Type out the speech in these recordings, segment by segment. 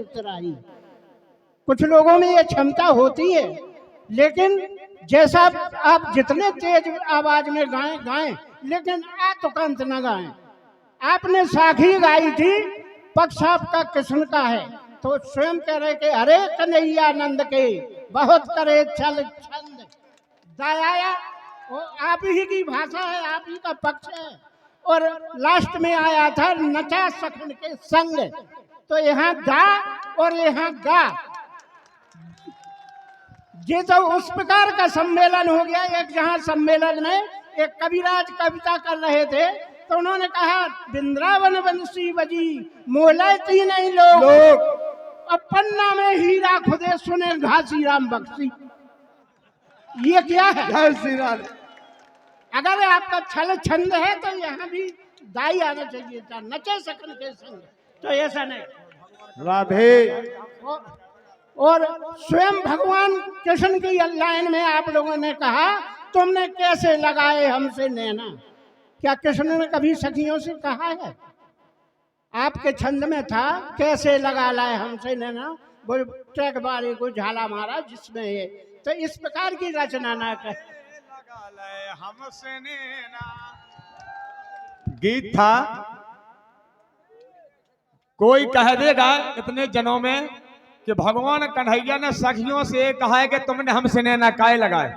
उतराई। कुछ लोगों में ये क्षमता होती है, लेकिन जैसा आप जितने तेज आवाज में गाएं, लेकिन आतुकंत न गाएं। आपने साखी गाई थी पक्ष आपका कृष्ण का है, तो स्वयं कह रहे कि अरे कन्हैया नंद के बहुत करे छल छंद दयाया। वो आप ही की भाषा है, आप ही का पक्ष है। और लास्ट में आया था नचा सखन के संग, तो यहाँ गा और यहाँ गा। ये तो उस प्रकार का सम्मेलन हो गया। एक जहाँ सम्मेलन में एक कविराज कविता कर रहे थे, तो उन्होंने कहा वृंदावन बंसी बजी मोलती नहीं लोग, अब पन्ना में हीरा खुदे सुने घासी राम बख्शी। ये क्या है? अगर आपका छल छंद है तो यहाँ भी दाई आना चाहिए था, नचे सकन के संग, तो ऐसा नहीं। राधे। और स्वयं भगवान कृष्ण की लाइन में आप लोगों ने कहा तुमने कैसे लगाए हमसे नैना। क्या कृष्ण ने कभी सखियों से कहा है? आपके छंद में था कैसे लगा लाए हमसे नैना, वो ट्रैक बारे को झाला मारा जिसमें है। तो इस प्रकार की रचना ना कर। लगा लाए हमसे नैना गीत था। कोई कह देगा इतने जनों में कि भगवान कन्हैया ने सखियों से कहा है कि तुमने हमसे नैना काहे लगाए।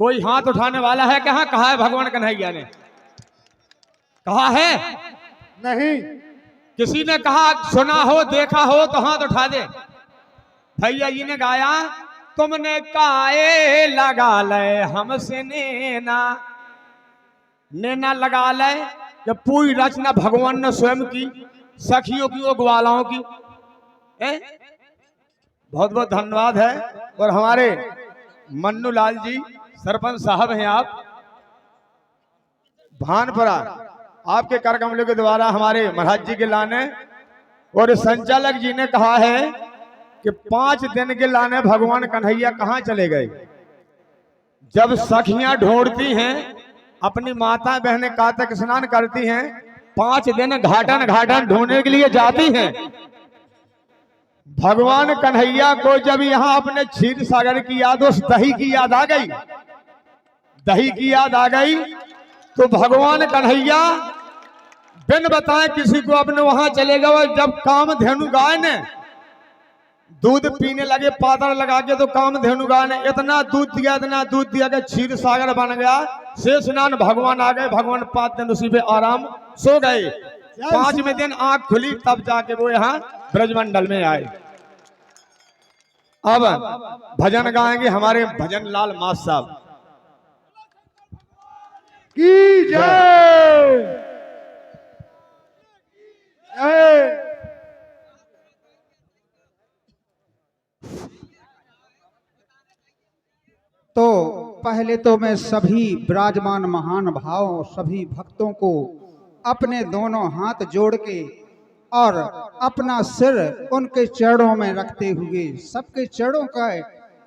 कोई हाथ उठाने वाला है? कहाँ कहा है भगवान कन्हैया ने? कहा है? नहीं। किसी ने कहा सुना हो देखा हो तो हाथ उठा दे। भैया जी ने गाया तुमने काहे लगा ले हमसे नैना, नैना लगा ले। जब पूरी रचना भगवान ने स्वयं की, सखियों की और ग्वालाओं की। बहुत बहुत धन्यवाद है। और हमारे मन्नू लाल जी सरपंच साहब हैं, आप भानपुरा, आपके कर कमलों के द्वारा हमारे महाराज जी के लाने। और संचालक जी ने कहा है कि 5 दिन के लाने भगवान कन्हैया कहाँ चले गए। जब सखियां ढूंढती हैं, अपनी माता बहनें कातक स्नान करती हैं, 5 दिन घाटन घाटन ढूंढने के लिए जाती हैं। भगवान कन्हैया को जब यहाँ अपने क्षीर सागर की याद, उस दही की याद आ गई, दही की याद आ गई, तो भगवान कन्हैया बिन बताए किसी को अपने वहां चले गए। जब कामधेनु गाय ने दूध पीने लगे, पातर लगा के, तो कामधेनु गाय ने इतना दूध दिया कि क्षीर सागर बन गया। शेषनाग भगवान आ गए, भगवान 5 दिन उसी पे आराम सो गए। 5वें दिन आंख खुली, तब जाके वो यहाँ ब्रजमंडल में आए। अब भजन गाएंगे हमारे भजन लाल मास साहब की जय। तो पहले तो मैं सभी विराजमान महान भावों, सभी भक्तों को अपने दोनों हाथ जोड़ के और अपना सिर उनके चरणों में रखते हुए, सबके चरणों का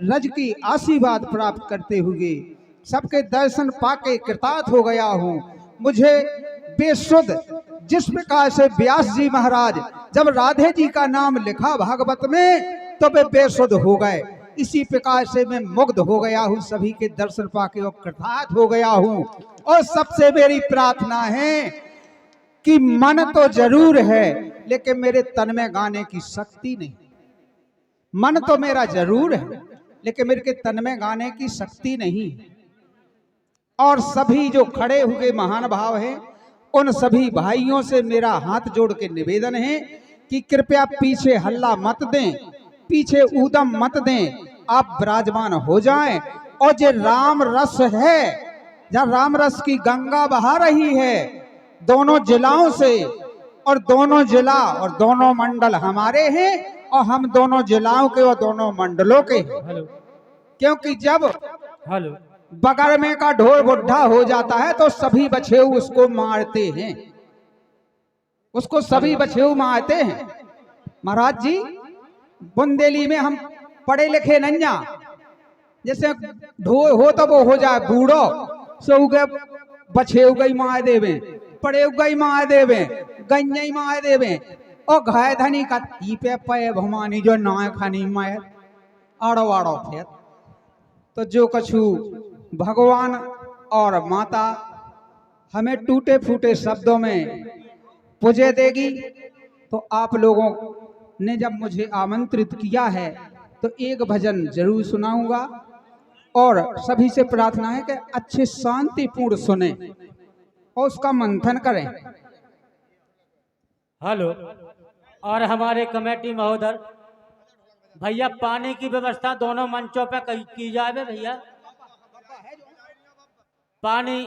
रज की आशीर्वाद प्राप्त करते हुए, सबके दर्शन पाके कृतार्थ हो गया हूँ। मुझे बेसुध जिस प्रकार से व्यास जी महाराज जब राधे जी का नाम लिखा भागवत में तो वे बेसुध हो गए, इसी प्रकार से मैं मुग्ध हो गया हूँ, सभी के दर्शन पाके और कृतार्थ हो गया हूँ। और सबसे मेरी प्रार्थना है कि मन तो जरूर है लेकिन मेरे तन में गाने की शक्ति नहीं। मन तो मेरा जरूर है लेकिन मेरे तन में गाने की शक्ति नहीं। और सभी जो खड़े हुए महान भाव हैं, उन सभी भाइयों से मेरा हाथ जोड़ के निवेदन है कि कृपया पीछे हल्ला मत दें, पीछे ऊदम मत दें, आप विराजमान हो जाएं। और जो राम रस है, जहाँ राम रस की गंगा बहा रही है दोनों जिलाओं से, और दोनों जिला और दोनों मंडल हमारे हैं और हम दोनों जिलाओं के और दोनों मंडलों के हैं। क्योंकि जब बगल में का ढोल बुढ़ा हो जाता है तो सभी बछेऊ उसको मारते हैं, उसको सभी बछेऊ मारते हैं। महाराज जी बुंदेली में हम पढ़े लिखे नन्या, जैसे ढोल हो तो वो हो जाए बूढ़ो सो गए बछेऊ गई मार देवे, पड़े गई मार देवे, गई मार देवे, ओ घाय धनी का ती पे पे भवानी जो नाय खानी माय आड़ो आड़ो फिर तो जो कछु भगवान और माता हमें टूटे फूटे शब्दों में पुजे देगी। तो आप लोगों ने जब मुझे आमंत्रित किया है तो एक भजन जरूर सुनाऊंगा और सभी से प्रार्थना है कि अच्छे शांतिपूर्ण सुने और उसका मंथन करें। हेलो। और हमारे कमेटी महोदय भैया पानी की व्यवस्था दोनों मंचों पे की जाए भैया। पानी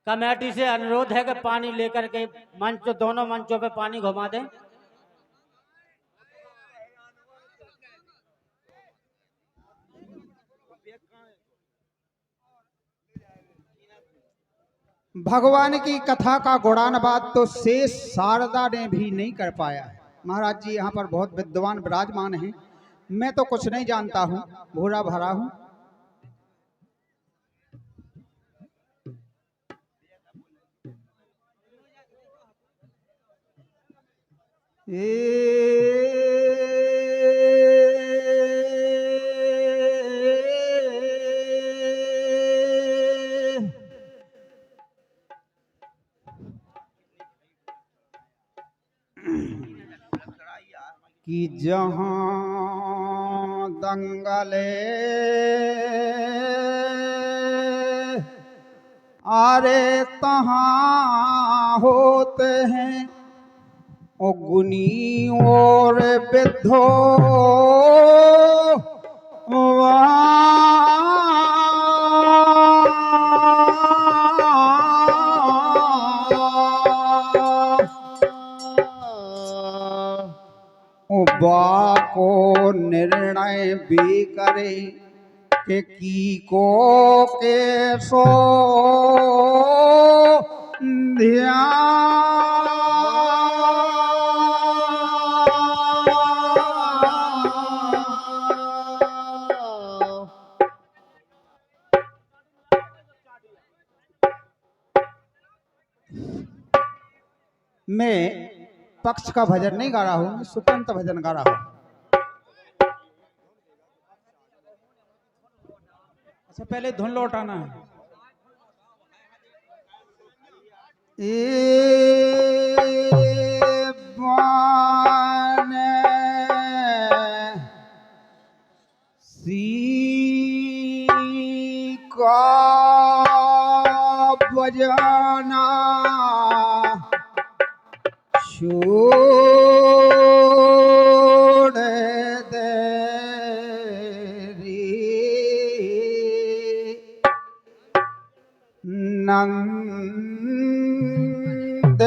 कमेटी से अनुरोध है कि पानी लेकर के मंच दोनों मंचों पे पानी घुमा दें। भगवान की कथा का गुणानुवाद तो शेष शारदा ने भी नहीं कर पाया है। महाराज जी यहाँ पर बहुत विद्वान विराजमान हैं, मैं तो कुछ नहीं जानता हूँ, भूरा भरा हूँ। कि जहाँ दंगले आरे तहाँ होते हैं ओ गुनी और विद्धो बाको निर्णय भी करे के की को के सो मैं पक्ष का भजन नहीं गा रहा हूँ, मैं स्वतंत्र भजन गा रहा हूँ। अच्छा पहले धुन लौटाना है। बान सी का बजाना छोड़ दे नंद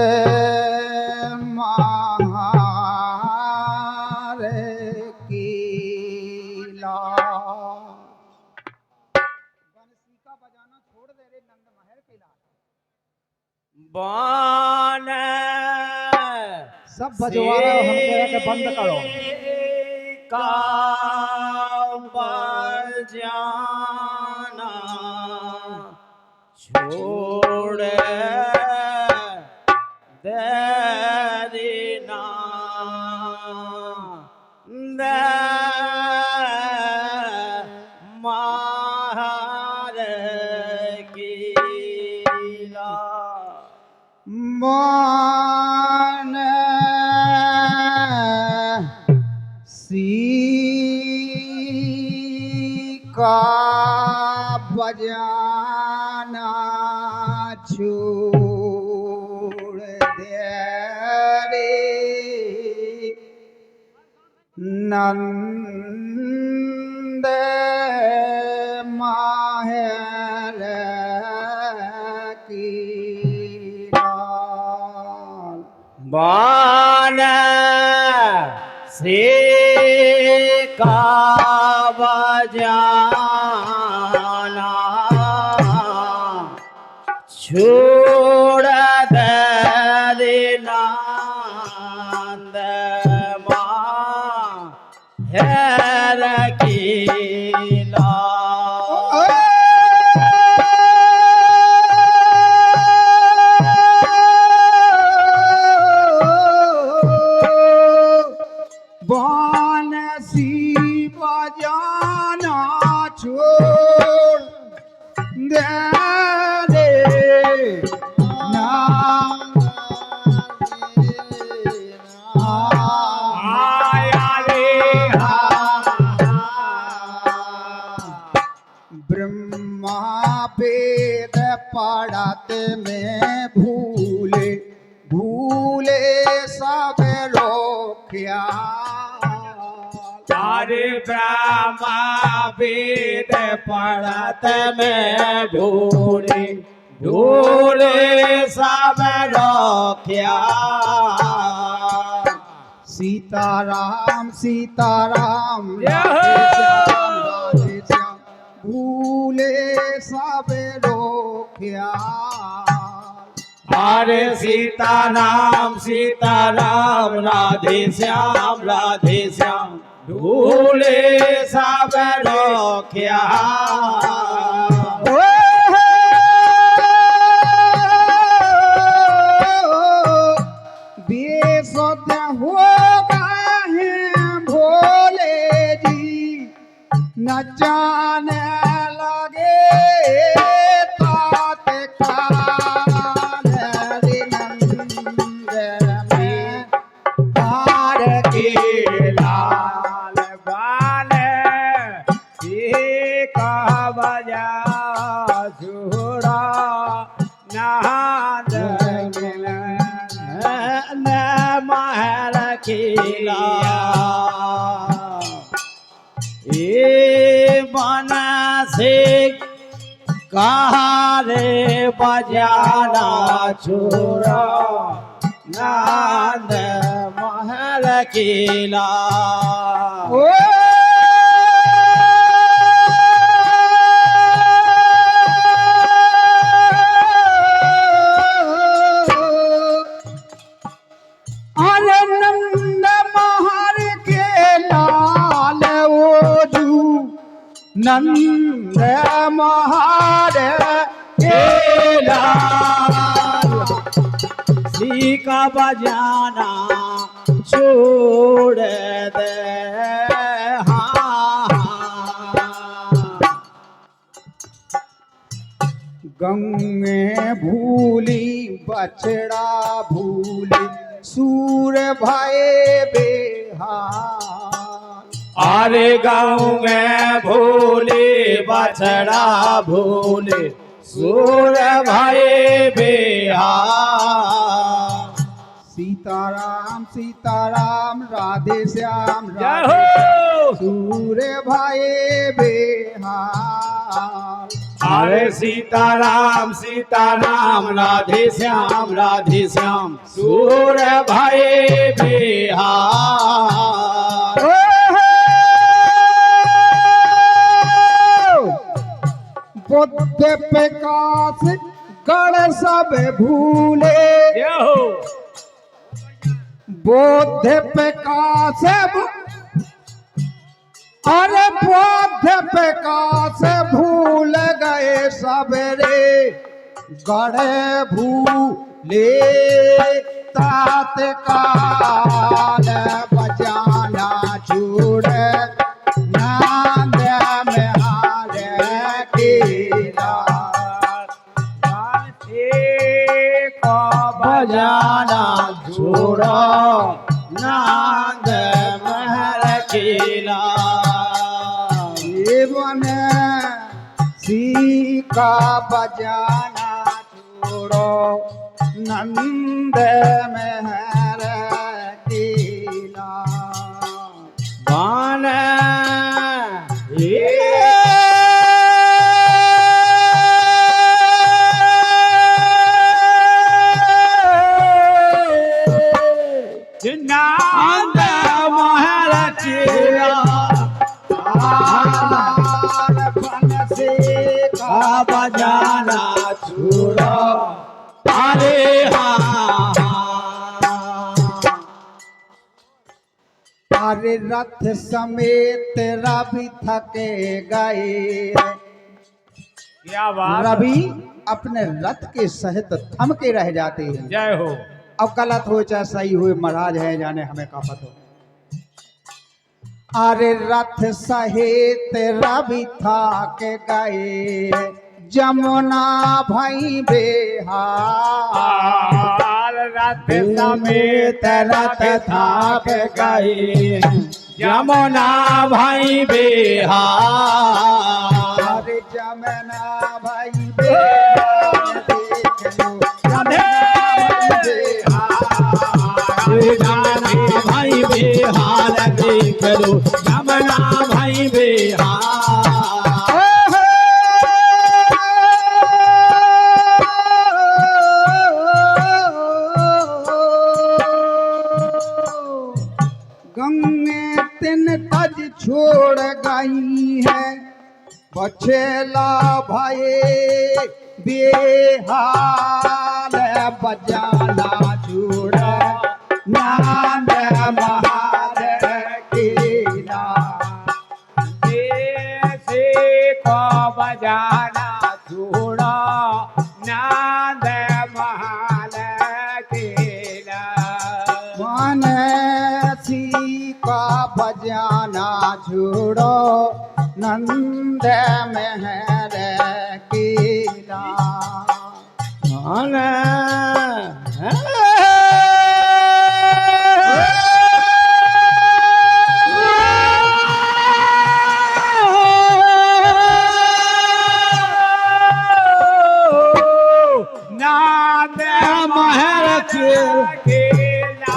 महारे की लाल। बंसी का बजाना छोड़ दे रे नंद महर की लाल। बान सब बजवा रहे हो, हम कह रहे कि बंद करो। का बजाना छोड़ देना महार की मान सी का बजाना छोड़ दे रे नंद माहर की लाल। बान से का बजाना छोड़ देना माहर की लाल। बांसी बजाना छोड़ दे रे ना आया रे ब्रह्मा वेद पढ़ते में भूले भूले सब रोकिया अरे ब्रह्मा वेद पढ़त में भूले भूले सब रोकिया सीताराम सीताराम यहो! राधे श्याम भूले सब रोकिया अरे सीताराम सीताराम राधे श्याम भूले सब रोकिया बेसुध हो गए हैं भोले जी न जाने लगे तात काल रे नंद में हार के लाल बाल का बजा सुरा नाद न महर खिला ए बन से कहा रे बजाना छोरा नाद महल किला ओ आनंद महर के लाल ओजू नंद महर के लाल सी का बजाना छोड़ दे गंगे भूली बछड़ा भूली सूर भये बेहाल अरे गाँव में भूले बछड़ा भूले सूर भाई बिहार सीताराम सीताराम राधे श्याम जय राधे हो सूर भये बेहाल अरे सीताराम सीताराम राधे श्याम सूर भाई बिहार बुद्ध प्रकाश गण सब भूले जय हो बुद्ध प्रकाश अरे बुद्ध प्रकाश भूल गए सबरे गढ़े भूले तात काल बजाना छोड़ नांद में हार केला बजाना छोड़ो नांद महर किला जीवन सी का बजाना छोड़ो नंद महर केला बान नांद महर किला से का बजाना छोड़ो अरे अरे रथ समेत रवि थके गए क्या बात रवि अपने रथ के सहित थम के रह जाते हैं। जय हो अब गलत हो चाहे सही हो महाराज है जाने हमें का पता। अरे रथ सहित रवि था के गए जमुना भाई बेहाल। रथ समेत रथ थाक गए यमुना भाई बेहाल। अरे जमुना भाई बेहाल देख लो, यमुना भाई बेहाल देख लो, यमुना भाई बेहाल। गंगे तिन तज छोड़ गई है बछेला भाई बेहाल। बजाना छोड़ा नाद महार केला, से को बजाना छोड़ा नाद महाल केला। मानसी का बजाना छोड़ो नंद महर केला। नाद महर केला,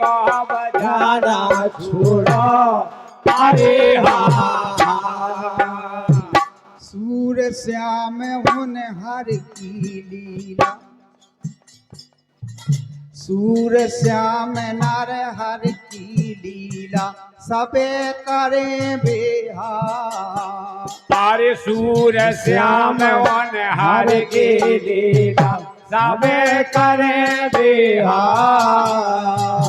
को बजाना छोड़ो अरे सूर श्याम होनहार की लीला, सूर श्याम नार हर की लीला सबे करे बेहाल। तारे सूर श्याम वन हर के लीला सबे करे बेहाल।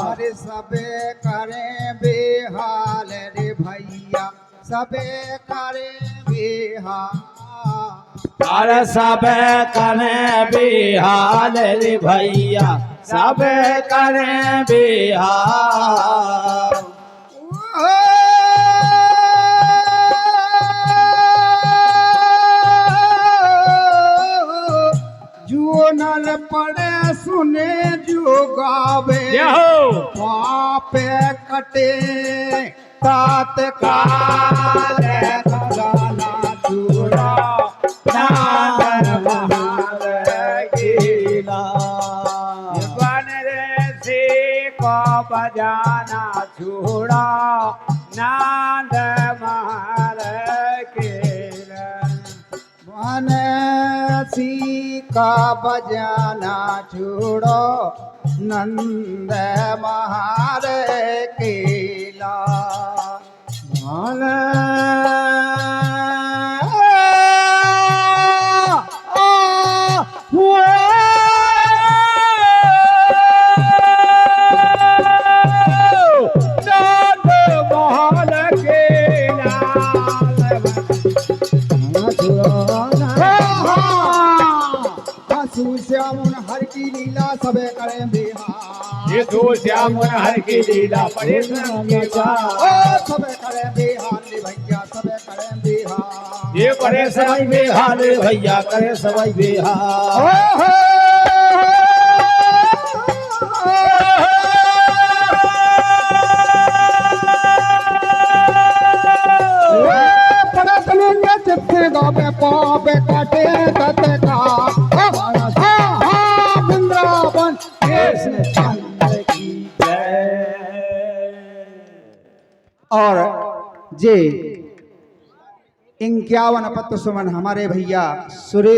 अरे सबे करे बेहाल रे भैया सबे करे बेहाल। अरे सबे करे बेहाल रे भैया सबे करे बेहाल। जो नल पड़े सुने जो गावे पापे कटे तात काल। खजाना चूड़ा नाद महाल केला, बन रे से को बजाना छोड़ा नाद महाल केला। मानसी का बजाना छोड़ो नंद महार केला। श्याम हर की लीला सबे करे बेहाल। ये दो श्याम हर की लीला पड़े सबे करे बेहाल रे भैया सबे करे बेहाल। ये करे सबाई बेहाल रे भैया करे सबाई बेहाल। चित्ते गावे पापे काटे तत का वृंदावन कृष्ण चंद्र की जय। और जे 51 पत्र सुमन हमारे भैया सुरेश